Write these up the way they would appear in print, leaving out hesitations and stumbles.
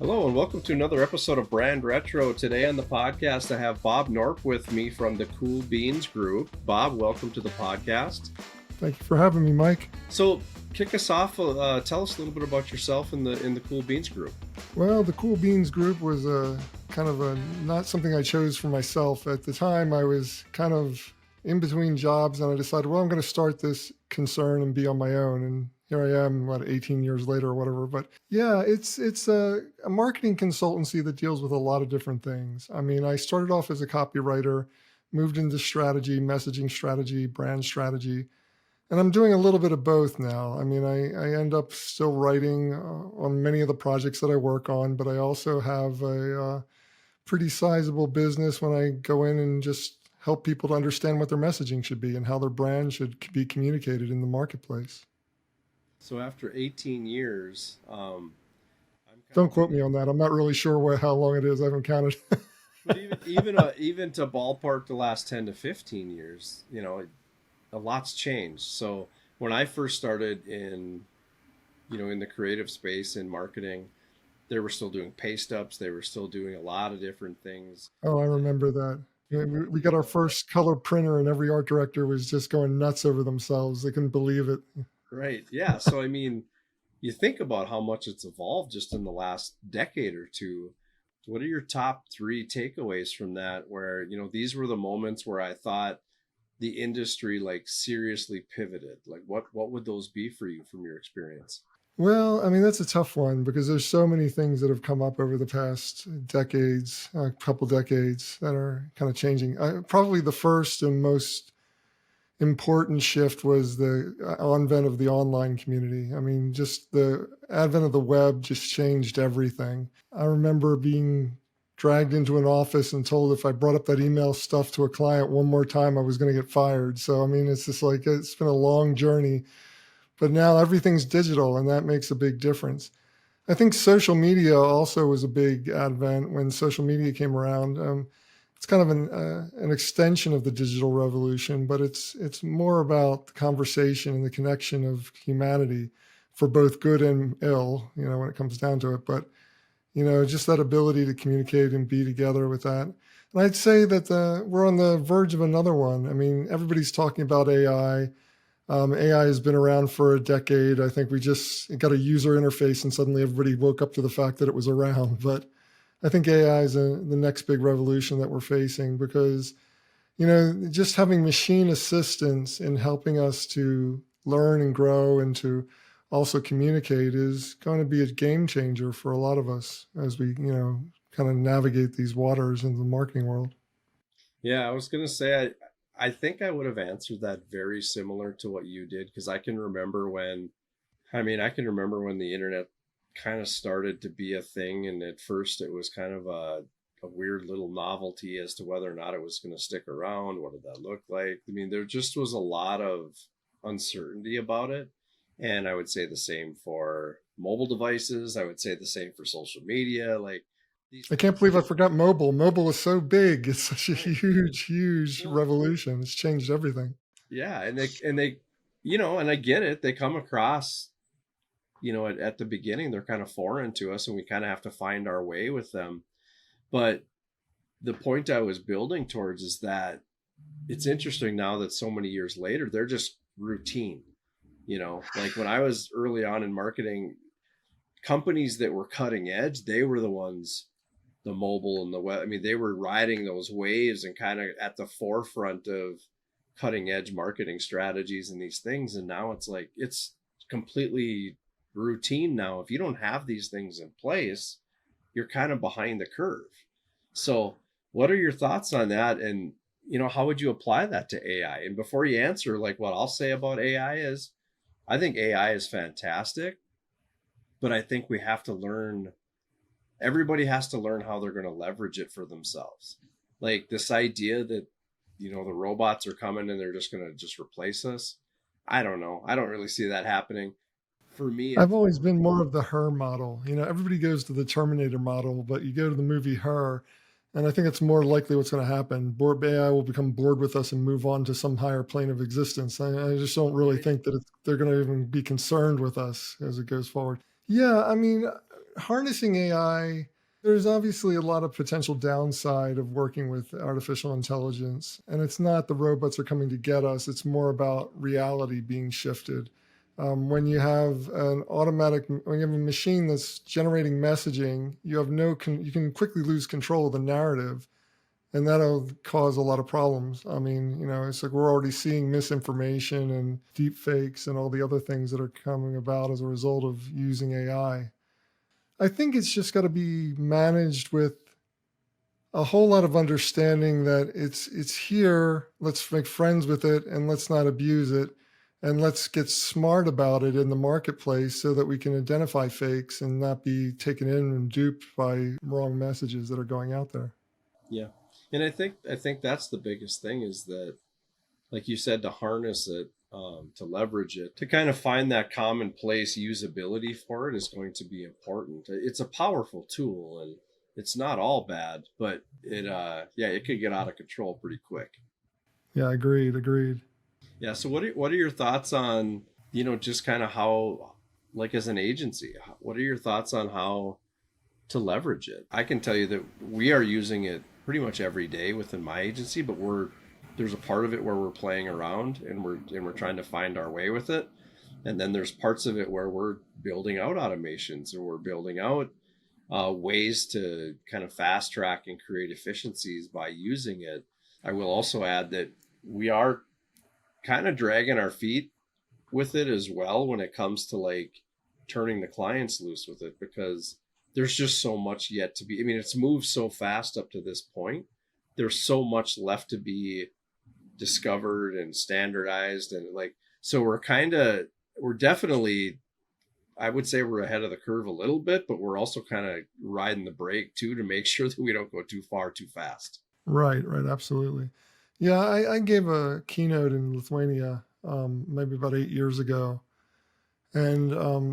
Hello and welcome to another episode of Brand Retro. Today on the podcast, I have Bob Knorpp with me from the Cool Beans Group. Bob, welcome to the podcast. Thank you for having me, Mike. So, kick us off. Tell us a little bit about yourself in the Cool Beans Group. Well, the Cool Beans Group was not something I chose for myself. At the time, I was kind of in between jobs, and I decided, well, I'm going to start this concern and be on my own. And here I am, 18 years later or whatever. But yeah, it's a marketing consultancy that deals with a lot of different things. I mean, I started off as a copywriter, moved into strategy, messaging strategy, brand strategy. And I'm doing a little bit of both now. I mean, I end up still writing on many of the projects that I work on, but I also have a pretty sizable business when I go in and just help people to understand what their messaging should be and how their brand should be communicated in the marketplace. So after 18 years, Don't quote me on that. I'm not really sure how long it is. I haven't counted. but even to ballpark the last 10 to 15 years, a lot's changed. So when I first started in the creative space in marketing, they were still doing pay stubs. They were still doing a lot of different things. Oh, I remember that. We got our first color printer and every art director was just going nuts over themselves. They couldn't believe it. Right. Yeah. So, I mean, you think about how much it's evolved just in the last decade or two. What are your top three takeaways from that where, these were the moments where I thought the industry seriously pivoted? Like what would those be for you from your experience? Well, I mean, that's a tough one because there's so many things that have come up over the past decades, a couple decades that are kind of changing. Probably the first and most important shift was the advent of the online community. I mean, just the advent of the web just changed everything. I remember being dragged into an office and told if I brought up that email stuff to a client one more time, I was going to get fired. So, I mean, it's just it's been a long journey. But now everything's digital, and that makes a big difference. I think social media also was a big advent when social media came around. It's kind of an extension of the digital revolution, but it's more about the conversation and the connection of humanity for both good and ill, when it comes down to it. But, just that ability to communicate and be together with that. And I'd say that we're on the verge of another one. I mean, everybody's talking about AI. AI has been around for a decade. I think we just got a user interface and suddenly everybody woke up to the fact that it was around. But I think AI is the next big revolution that we're facing because, just having machine assistance in helping us to learn and grow and to also communicate is going to be a game changer for a lot of us as we, kind of navigate these waters in the marketing world. Yeah, I was going to say, I think I would have answered that very similar to what you did because I can remember when the internet kind of started to be a thing, and at first it was kind of a weird little novelty as to whether or not it was going to stick around. What did that look like? I mean, there just was a lot of uncertainty about it, and I would say the same for mobile devices. I would say the same for social media. I can't believe I forgot mobile. Mobile is so big. It's such a huge revolution. It's changed everything. Yeah, and they, and I get it. They come across, at the beginning, they're kind of foreign to us, and we kind of have to find our way with them. But the point I was building towards is that it's interesting now that so many years later, they're just routine. Like when I was early on in marketing, companies that were cutting edge, they were the ones, the mobile and the web. I mean, they were riding those waves and kind of at the forefront of cutting edge marketing strategies and these things. And now it's completely routine now. If you don't have these things in place, you're kind of behind the curve. So what are your thoughts on that? And, how would you apply that to AI? And before you answer, what I'll say about AI is, I think AI is fantastic, but I think we have to learn, everybody has to learn how they're going to leverage it for themselves. Like this idea that, the robots are coming and they're just going to just replace us. I don't know. I don't really see that happening. For me, I've always been more of the Her model. Everybody goes to the Terminator model, but you go to the movie Her, and I think it's more likely what's going to happen. AI will become bored with us and move on to some higher plane of existence. I just don't really think that they're going to even be concerned with us as it goes forward. Yeah, I mean, harnessing AI, there's obviously a lot of potential downside of working with artificial intelligence. And it's not the robots are coming to get us, it's more about reality being shifted. When you have when you have a machine that's generating messaging, you have you can quickly lose control of the narrative, and that'll cause a lot of problems. I mean, it's like we're already seeing misinformation and deep fakes and all the other things that are coming about as a result of using AI. I think it's just got to be managed with a whole lot of understanding that it's here. Let's make friends with it and let's not abuse it. And let's get smart about it in the marketplace so that we can identify fakes and not be taken in and duped by wrong messages that are going out there. Yeah. And I think that's the biggest thing is that, like you said, to harness it, to leverage it, to kind of find that commonplace usability for it is going to be important. It's a powerful tool and it's not all bad, but it could get out of control pretty quick. Yeah, agreed. Yeah. So what are your thoughts on, just kind of how, like as an agency, what are your thoughts on how to leverage it? I can tell you that we are using it pretty much every day within my agency, but there's a part of it where we're playing around and we're trying to find our way with it. And then there's parts of it where we're building out automations or we're building out ways to kind of fast track and create efficiencies by using it. I will also add that we are kind of dragging our feet with it as well when it comes to like turning the clients loose with it, because there's just so much yet to be. I mean, it's moved so fast up to this point. There's so much left to be discovered and standardized, and like, so we're definitely, I would say we're ahead of the curve a little bit, but we're also kind of riding the brake too to make sure that we don't go too far too fast. Right, absolutely. Yeah, I gave a keynote in Lithuania maybe about 8 years ago. And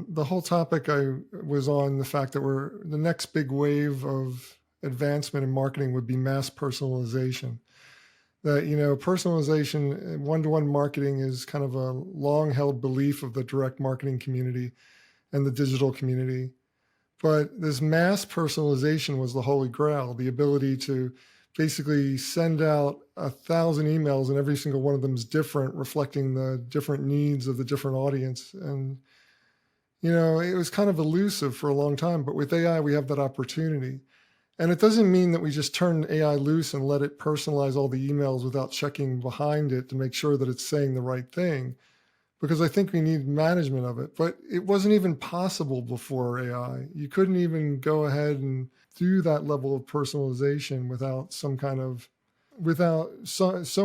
the whole topic I was on the fact that the next big wave of advancement in marketing would be mass personalization. That, personalization, one-to-one marketing is kind of a long-held belief of the direct marketing community and the digital community. But this mass personalization was the holy grail, the ability to basically send out 1,000 emails and every single one of them is different, reflecting the different needs of the different audience. And, it was kind of elusive for a long time, but with AI, we have that opportunity. And it doesn't mean that we just turn AI loose and let it personalize all the emails without checking behind it to make sure that it's saying the right thing, because I think we need management of it. But it wasn't even possible before AI. You couldn't even go ahead and do that level of personalization without so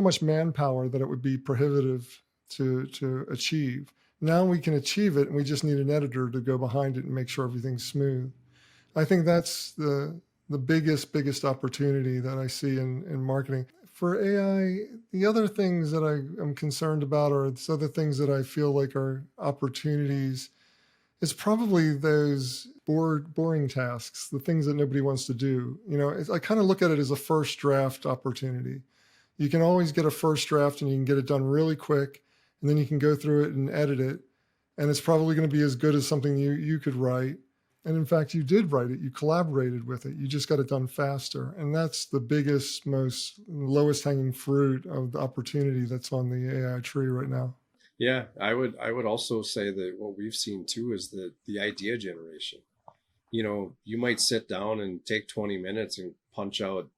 much manpower that it would be prohibitive to achieve. Now we can achieve it, and we just need an editor to go behind it and make sure everything's smooth. I think that's the biggest opportunity that I see in marketing. For AI, the other things that I am concerned about are the other things that I feel like are opportunities. It's probably those boring tasks, the things that nobody wants to do. I kind of look at it as a first draft opportunity. You can always get a first draft and you can get it done really quick, and then you can go through it and edit it. And it's probably going to be as good as something you could write. And in fact, you did write it. You collaborated with it. You just got it done faster. And that's the biggest, most lowest hanging fruit of the opportunity that's on the AI tree right now. Yeah, I would also say that what we've seen too is the idea generation. You might sit down and take 20 minutes and punch out,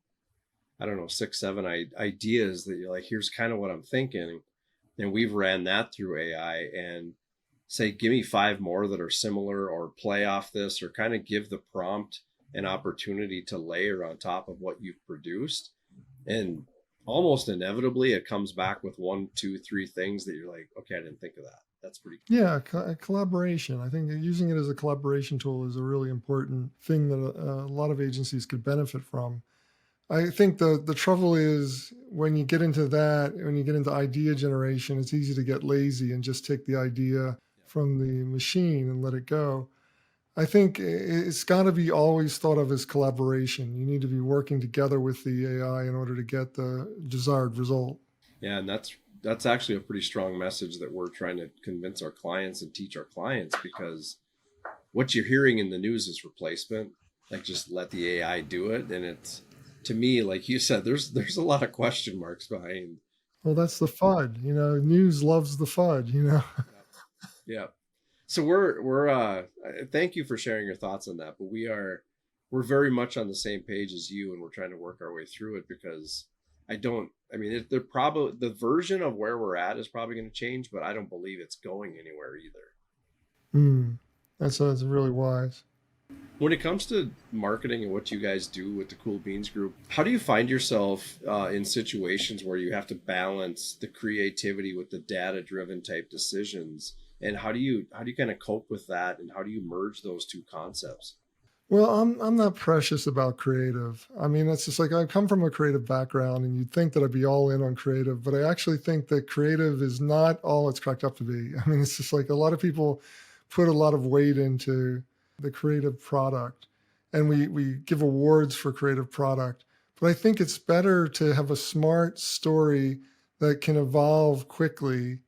I don't know, 6, 7 ideas that you're like, here's kind of what I'm thinking. And we've ran that through AI and say, give me 5 more that are similar, or play off this, or kind of give the prompt an opportunity to layer on top of what you've produced. And almost inevitably, it comes back with 1, 2, 3 things that you're like, okay, I didn't think of that. That's pretty cool. Yeah, collaboration. I think using it as a collaboration tool is a really important thing that a lot of agencies could benefit from. I think the trouble is when you get into that, when you get into idea generation, it's easy to get lazy and just take the idea from the machine and let it go. I think it's got to be always thought of as collaboration. You need to be working together with the AI in order to get the desired result. Yeah, and that's actually a pretty strong message that we're trying to convince our clients and teach our clients, because what you're hearing in the news is replacement. Like just let the AI do it. And it's, to me, like you said, there's a lot of question marks behind. Well, that's the FUD. News loves the FUD. Yeah. Yeah. So we're thank you for sharing your thoughts on that, but we're very much on the same page as you, and we're trying to work our way through it because I mean they're probably, the version of where we're at is probably going to change, but I don't believe it's going anywhere either. Hmm. That's really wise. When it comes to marketing and what you guys do with the Cool Beans Group, how do you find yourself in situations where you have to balance the creativity with the data driven type decisions? And how do you kind of cope with that? And how do you merge those two concepts? Well, I'm not precious about creative. I mean, it's just like I come from a creative background, and you'd think that I'd be all in on creative, but I actually think that creative is not all it's cracked up to be. I mean, it's just like a lot of people put a lot of weight into the creative product, and we give awards for creative product. But I think it's better to have a smart story that can evolve quickly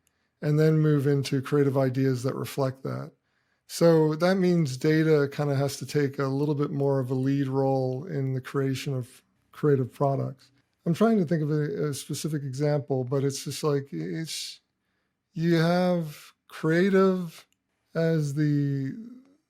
and then move into creative ideas that reflect that. So that means data kind of has to take a little bit more of a lead role in the creation of creative products. I'm trying to think of a specific example, but it's just like you have creative as the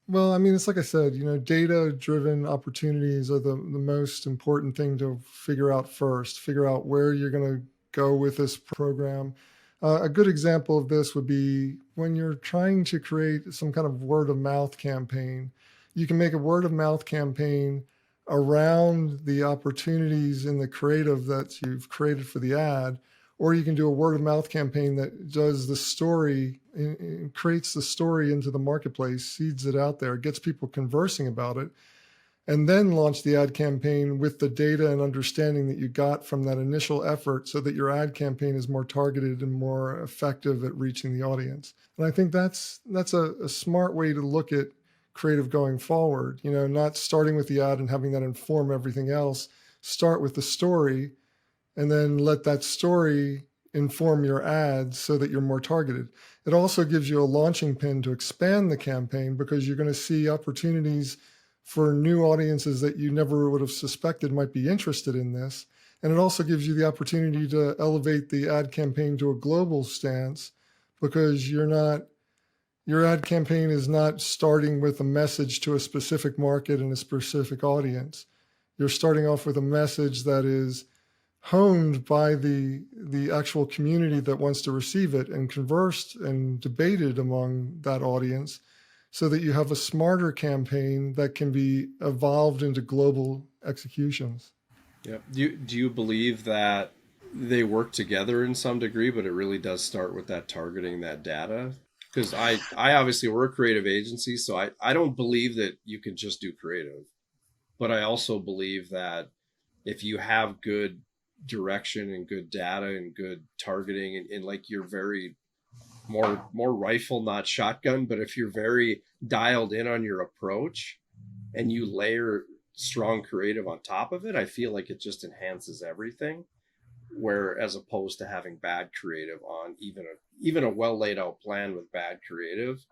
well, I mean, it's like I said, data driven opportunities are the most important thing to figure out first, figure out where you're going to go with this program. A good example of this would be when you're trying to create some kind of word of mouth campaign. You can make a word of mouth campaign around the opportunities in the creative that you've created for the ad, or you can do a word of mouth campaign that does the story, creates the story into the marketplace, seeds it out there, gets people conversing about it, and then launch the ad campaign with the data and understanding that you got from that initial effort so that your ad campaign is more targeted and more effective at reaching the audience. And I think that's a smart way to look at creative going forward, not starting with the ad and having that inform everything else. Start with the story and then let that story inform your ads so that you're more targeted. It also gives you a launching pin to expand the campaign because you're going to see opportunities for new audiences that you never would have suspected might be interested in this. And it also gives you the opportunity to elevate the ad campaign to a global stance because your ad campaign is not starting with a message to a specific market and a specific audience. You're starting off with a message that is honed by the actual community that wants to receive it and conversed and debated among that audience so that you have a smarter campaign that can be evolved into global executions. Yeah. Do you believe that they work together in some degree, but it really does start with that targeting that data? Because I obviously, we're a creative agency, so I don't believe that you can just do creative. But I also believe that if you have good direction and good data and good targeting and like you're very more rifle, not shotgun, but if you're very dialed in on your approach and you layer strong creative on top of it, I feel like it just enhances everything. Where as opposed to having bad creative on even a well laid out plan with bad creative,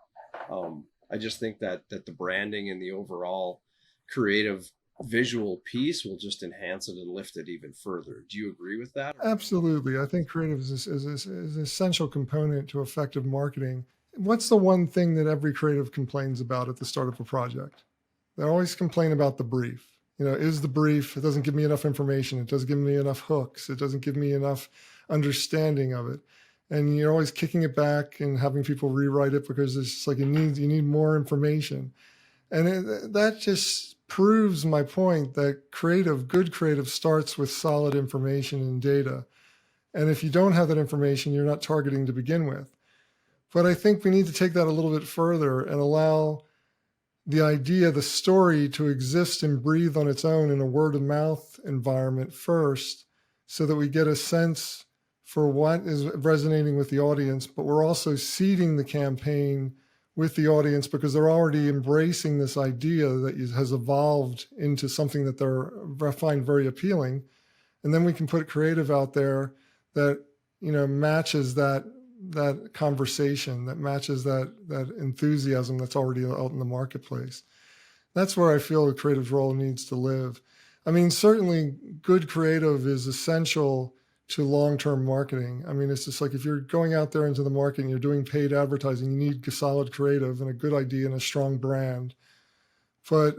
I just think that the branding and the overall creative visual piece will just enhance it and lift it even further. Do you agree with that? Absolutely. I think creative is an essential component to effective marketing. What's the one thing that every creative complains about at the start of a project? They always complain about the brief. Is the brief, it doesn't give me enough information. It doesn't give me enough hooks. It doesn't give me enough understanding of it. And you're always kicking it back and having people rewrite it because it's just like you need more information. And that just proves my point that good creative starts with solid information and data. And if you don't have that information, you're not targeting to begin with. But I think we need to take that a little bit further and allow the idea, the story to exist and breathe on its own in a word of mouth environment first, so that we get a sense for what is resonating with the audience, but we're also seeding the campaign with the audience because they're already embracing this idea that has evolved into something that they find very appealing. And then we can put creative out there that, matches that that conversation that matches that enthusiasm that's already out in the marketplace. That's where I feel the creative role needs to live. I mean, certainly good creative is essential to long-term marketing. I mean, it's just like if you're going out there into the market and you're doing paid advertising, you need a solid creative and a good idea and a strong brand. But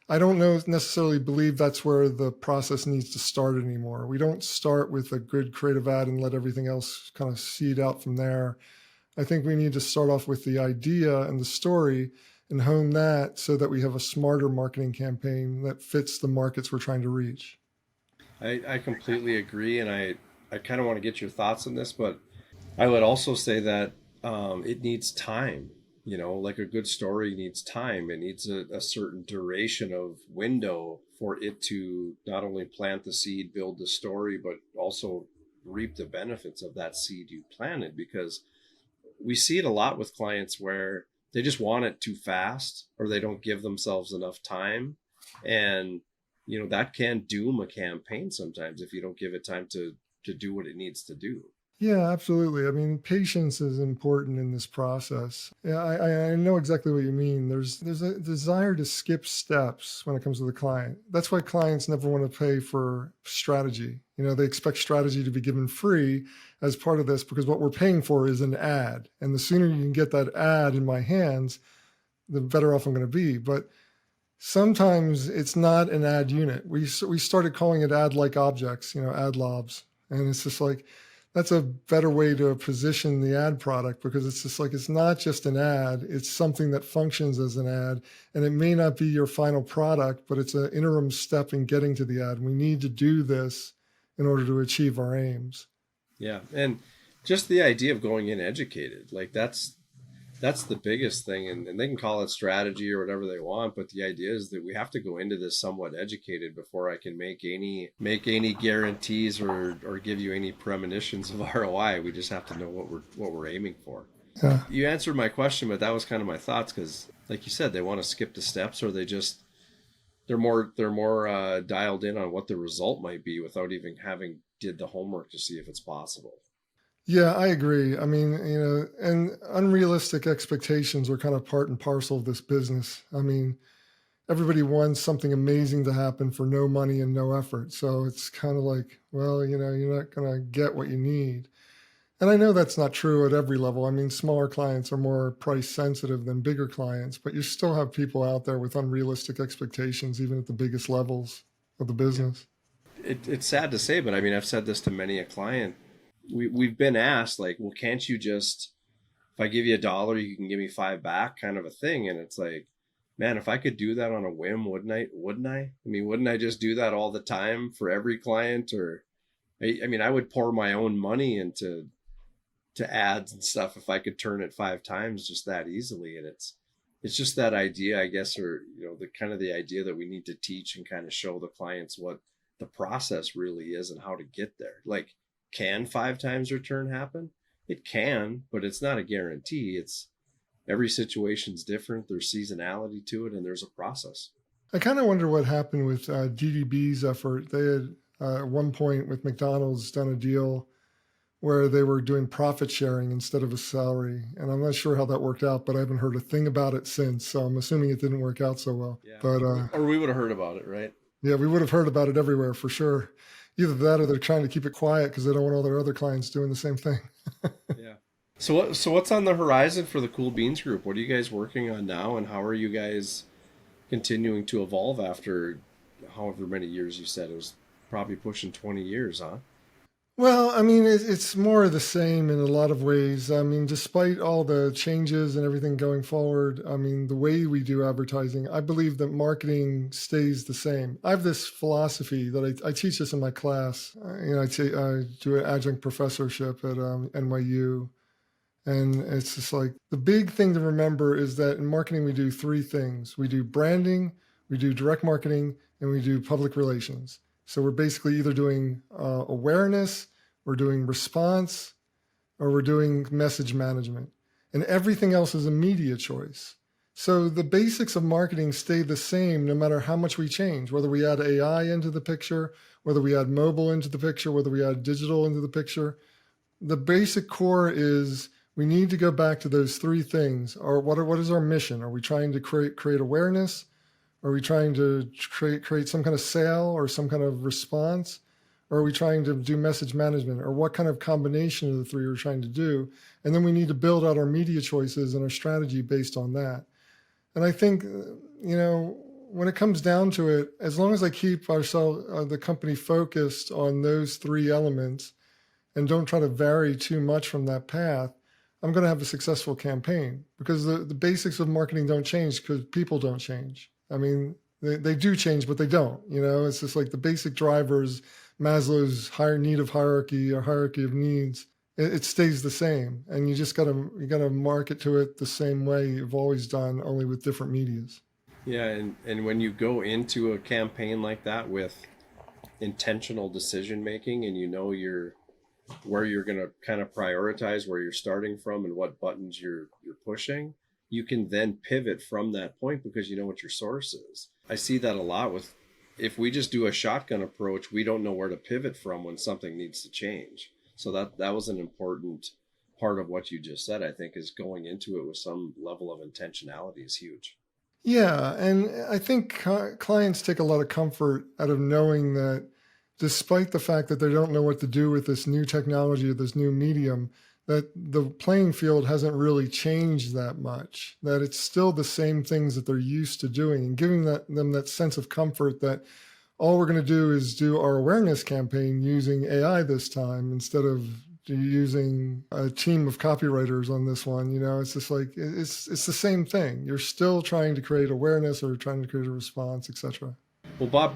I don't necessarily believe that's where the process needs to start anymore. We don't start with a good creative ad and let everything else kind of seed out from there. I think we need to start off with the idea and the story and hone that so that we have a smarter marketing campaign that fits the markets we're trying to reach. I completely agree, and I kind of want to get your thoughts on this, but I would also say that it needs time. You know, like a good story needs time. It needs a certain duration of window for it to not only plant the seed, build the story, but also reap the benefits of that seed you planted. Because we see it a lot with clients where they just want it too fast or they don't give themselves enough time. And, you know, that can doom a campaign sometimes if you don't give it time to do what it needs to do. Yeah, absolutely. I mean, patience is important in this process. Yeah, I know exactly what you mean. There's a desire to skip steps when it comes to the client. That's why clients never want to pay for strategy. You know, they expect strategy to be given free as part of this because what we're paying for is an ad. And the sooner you can get that ad in my hands, the better off I'm going to be. But sometimes it's not an ad unit. We started calling it ad-like objects, you know, ad lobs. And it's just like, that's a better way to position the ad product because it's just like it's not just an ad, it's something that functions as an ad. And it may not be your final product, but it's an interim step in getting to the ad. We need to do this in order to achieve our aims. Yeah. And just the idea of going in educated, like that's the biggest thing, and they can call it strategy or whatever they want, but the idea is that we have to go into this somewhat educated before I can make any guarantees or give you any premonitions of ROI. We just have to know what we're aiming for. Yeah. You answered my question, but that was kind of my thoughts because like you said, they want to skip the steps, or they're more dialed in on what the result might be without even having did the homework to see if it's possible. Yeah, I agree. I mean, you know, and unrealistic expectations are kind of part and parcel of this business. I mean, everybody wants something amazing to happen for no money and no effort. So it's kind of like, well, you know, you're not going to get what you need. And I know that's not true at every level. I mean, smaller clients are more price sensitive than bigger clients, but you still have people out there with unrealistic expectations, even at the biggest levels of the business. It's sad to say, but I mean, I've said this to many a client. We've been asked like, well, can't you just, if I give you $1, you can give me 5 back, kind of a thing. And it's like, man, if I could do that on a whim, wouldn't I? Wouldn't I? I mean, wouldn't I just do that all the time for every client? Or, I mean, I would pour my own money into to ads and stuff if I could turn it 5 times just that easily. And it's just that idea, I guess, or you know, the kind of the idea that we need to teach and kind of show the clients what the process really is and how to get there. Like, can 5 times return happen? It can, but it's not a guarantee. It's every situation's different. There's seasonality to it, and there's a process. I kind of wonder what happened with DDB's effort. They had at one point with McDonald's done a deal where they were doing profit sharing instead of a salary. And I'm not sure how that worked out, but I haven't heard a thing about it since. So I'm assuming it didn't work out so well. Yeah. But or we would have heard about it, right? yeah, we would have heard about it everywhere for sure. Either that or they're trying to keep it quiet because they don't want all their other clients doing the same thing. Yeah. So what's on the horizon for the Cool Beans Group? What are you guys working on now, and how are you guys continuing to evolve after however many years you said it was probably pushing 20 years, huh? Well, I mean, it's more of the same in a lot of ways. I mean, despite all the changes and everything going forward, I mean, the way we do advertising, I believe that marketing stays the same. I have this philosophy that I teach this in my class. You know, I do an adjunct professorship at NYU. And it's just like the big thing to remember is that in marketing, we do 3 things. We do branding, we do direct marketing, and we do public relations. So we're basically either doing awareness, we're doing response, or we're doing message management. And everything else is a media choice. So the basics of marketing stay the same no matter how much we change, whether we add AI into the picture, whether we add mobile into the picture, whether we add digital into the picture. the basic core is we need to go back to those three things. Or what is our mission? Are we trying to create awareness? Are we trying to create some kind of sale or some kind of response? Or are we trying to do message management? Or what kind of combination of the three we're trying to do? And then we need to build out our media choices and our strategy based on that. And I think, when it comes down to it, as long as I keep the company focused on those three elements and don't try to vary too much from that path, I'm going to have a successful campaign, because the basics of marketing don't change because people don't change. I mean, they do change, but they don't. It's just like the basic drivers, Maslow's need of hierarchy or hierarchy of needs. It stays the same, and you gotta market to it the same way you've always done, only with different medias. Yeah, and when you go into a campaign like that with intentional decision making, and where you're going to kind of prioritize where you're starting from and what buttons you're pushing, you can then pivot from that point because you know what your source is. I see that a lot if we just do a shotgun approach, we don't know where to pivot from when something needs to change. So that was an important part of what you just said, I think, is going into it with some level of intentionality is huge. Yeah, and I think clients take a lot of comfort out of knowing that despite the fact that they don't know what to do with this new technology or this new medium, that the playing field hasn't really changed that much, that it's still the same things that they're used to doing, and giving them that sense of comfort that all we're going to do is do our awareness campaign using AI this time instead of using a team of copywriters on this one. It's just like, it's the same thing. You're still trying to create awareness or trying to create a response, etc. Well, Bob,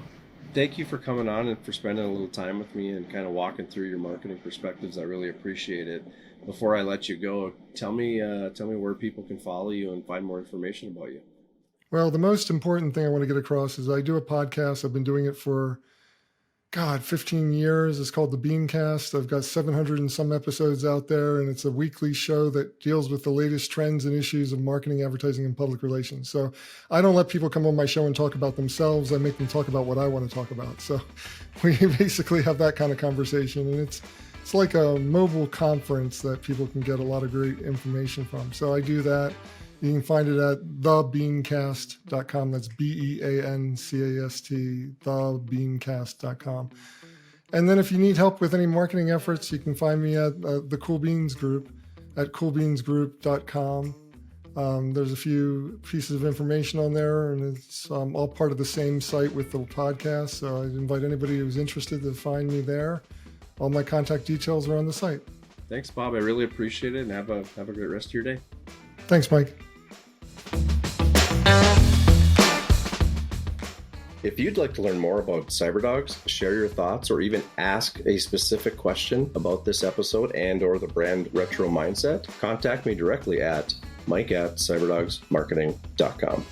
thank you for coming on and for spending a little time with me and kind of walking through your marketing perspectives. I really appreciate it. Before I let you go, tell me where people can follow you and find more information about you. Well, the most important thing I want to get across is I do a podcast. I've been doing it for 15 years. It's called The Beancast. I've got 700 and some episodes out there, and it's a weekly show that deals with the latest trends and issues of marketing, advertising, and public relations. So I don't let people come on my show and talk about themselves. I make them talk about what I want to talk about. So we basically have that kind of conversation, and it's like a mobile conference that people can get a lot of great information from. So I do that. You can find it at thebeancast.com. That's BEANCAST, thebeancast.com. And then if you need help with any marketing efforts, you can find me at the Cool Beans Group at coolbeansgroup.com. There's a few pieces of information on there, and it's all part of the same site with the podcast. So I invite anybody who's interested to find me there. All my contact details are on the site. Thanks, Bob. I really appreciate it, and have a great rest of your day. Thanks, Mike. If you'd like to learn more about CyberDogs, share your thoughts, or even ask a specific question about this episode and/or the brand Retro Mindset, contact me directly at mike@cyberdogsmarketing.com.